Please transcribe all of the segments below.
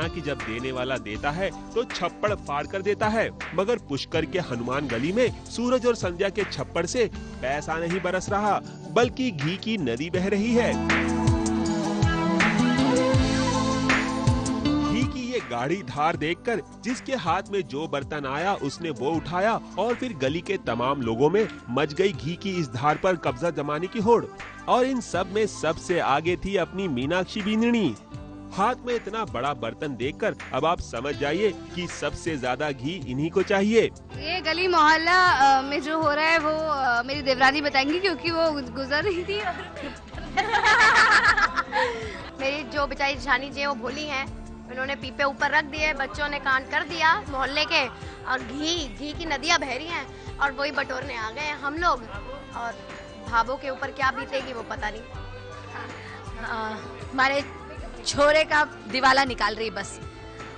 कि जब देने वाला देता है तो छप्पड़ फाड़ कर देता है, मगर पुष्कर के हनुमान गली में सूरज और संध्या के छप्पड़ से पैसा नहीं बरस रहा, बल्कि घी की नदी बह रही है। घी की ये गाढ़ी धार देखकर जिसके हाथ में जो बर्तन आया उसने वो उठाया और फिर गली के तमाम लोगों में मच गई घी की इस धार पर कब्जा जमाने की होड़। और इन सब में सबसे आगे थी अपनी मीनाक्षी बींदनी। हाथ में इतना बड़ा बर्तन देखकर अब आप समझ जाइए कि सबसे ज्यादा घी इन्हीं को चाहिए। ये गली मोहल्ला में जो हो रहा है वो मेरी देवरानी बताएंगी, क्योंकि वो गुजर रही थी और मेरी जो बेचारी जेठानी जी वो भोली हैं, उन्होंने पीपे ऊपर रख दिए, बच्चों ने कांड कर दिया मोहल्ले के, और घी की नदियां बह रही हैं और वही बटोरने आ गए हम लोग। और भाभों के ऊपर क्या बीतेगी वो पता नहीं। हमारे छोरे का दिवाला निकाल रही बस।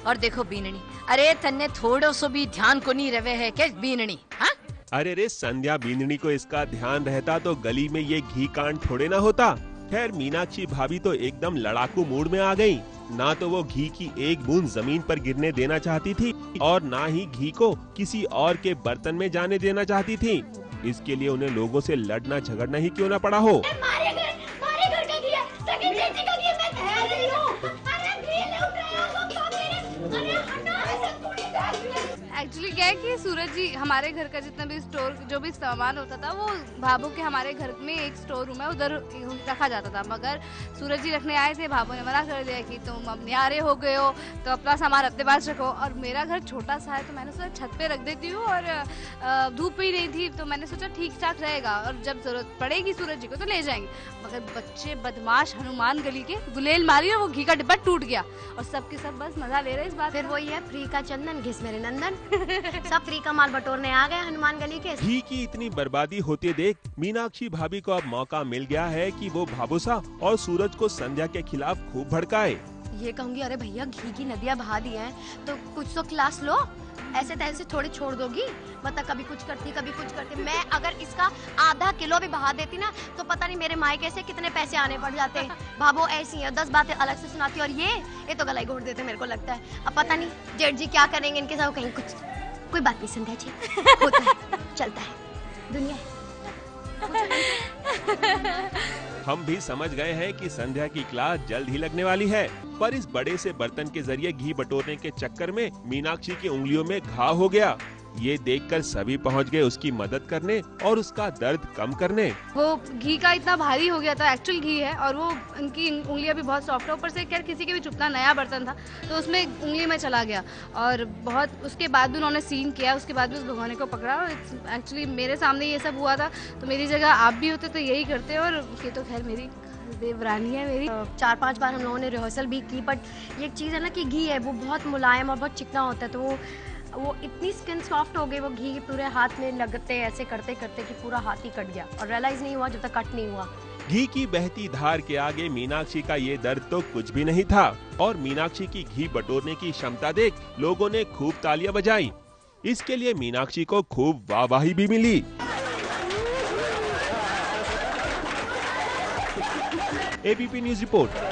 और देखो बीननी, अरे तन्ने थोड़ो सो भी ध्यान को नहीं रवे है क्या बीननी? हाँ, अरे रे संध्या बींदनी को इसका ध्यान रहता तो गली में ये घी कांड थोड़े ना होता। खैर मीनाक्षी भाभी तो एकदम लड़ाकू मूड में आ गई। ना तो वो घी की एक बूंद जमीन पर गिरने देना चाहती थी और ना ही घी को किसी और के बर्तन में जाने देना चाहती थी। इसके लिए उन्हें लोगों से लड़ना झगड़ना ही क्यों ना पड़ा हो। एक्चुअली क्या है कि सूरज जी हमारे घर का जितना भी स्टोर जो भी सामान होता था वो भाभो के हमारे घर में एक स्टोर रूम है, उधर रखा जाता था, मगर सूरज जी रखने आए थे, भाभो ने मना कर दिया कि तुम अब न्यारे हो गए हो तो अपना सामान अपने पास रखो। और मेरा घर छोटा सा है तो मैंने सोचा छत पे रख देती हूँ, और धूप ही नहीं थी तो मैंने सोचा ठीक ठाक रहेगा और जब जरूरत पड़ेगी सूरज जी को तो ले जाएंगे। मगर बच्चे बदमाश हनुमान गली के गुलेल मारी और वो घी का डिब्बा टूट गया और सबके सब बस मजा ले रहे इस बात। फिर वही है फ्री का चंदन घिस मेरे नंदन सब फ्री का माल बटोरने आ गए हनुमान गली के। घी की इतनी बर्बादी होते देख मीनाक्षी भाभी को अब मौका मिल गया है कि वो भाबूसा और सूरज को संध्या के खिलाफ खूब भड़काए। ये कहूंगी, अरे भैया घी की नदियां बहा दी हैं तो कुछ तो क्लास लो, ऐसे तैसे थोड़ी छोड़ दोगी? मतलब कभी कुछ करती कभी कुछ करती। मैं अगर इसका आधा किलो भी बहा देती ना तो पता नहीं मेरे मायके से कितने पैसे आने पड़ जाते। भाभो ऐसी है, 10 बातें अलग से सुनाती, और ये तो गला ही घोट देते मेरे को लगता है। अब पता नहीं जेठ जी क्या करेंगे इनके साथ, कहीं कुछ। कोई बात नहीं संध्या जी, होता है, चलता है, दुनिया है। हम भी समझ गए हैं कि संध्या की क्लास जल्द ही लगने वाली है, पर इस बड़े से बर्तन के जरिए घी बटोरने के चक्कर में मीनाक्षी की उंगलियों में घाव हो गया। ये देखकर सभी पहुंच गए उसकी मदद करने और उसका दर्द कम करने। वो घी का इतना भारी हो गया था, एक्चुअल घी है, और वो उनकी उंगलियां भी बहुत सॉफ्ट है। ऊपर से खैर किसी के भी चुपना नया बर्तन था तो उसमें उंगली में चला गया और बहुत उसके बाद भी उन्होंने सीन किया, उसके बाद भी उस भगवान को पकड़ा। एक्चुअली मेरे सामने ये सब हुआ था तो मेरी जगह आप भी होते तो यही करते। और ये तो खैर मेरी देवरानी है मेरी। 4-5 बार हम लोगों ने रिहर्सल भी की, बट ये एक चीज़ है ना कि घी है वो बहुत मुलायम और बहुत चिकना होता है, तो वो इतनी स्किन सॉफ्ट हो गई, वो घी पूरे हाथ में लगते ऐसे करते करते कि पूरा हाथ ही कट गया और रियलाइज नहीं हुआ जब तक कट नहीं हुआ। घी की बहती धार के आगे मीनाक्षी का ये दर्द तो कुछ भी नहीं था और मीनाक्षी की घी बटोरने की क्षमता देख लोगों ने खूब तालियां बजाई। इसके लिए मीनाक्षी को खूब वाहवाही भी मिली। ABP news report.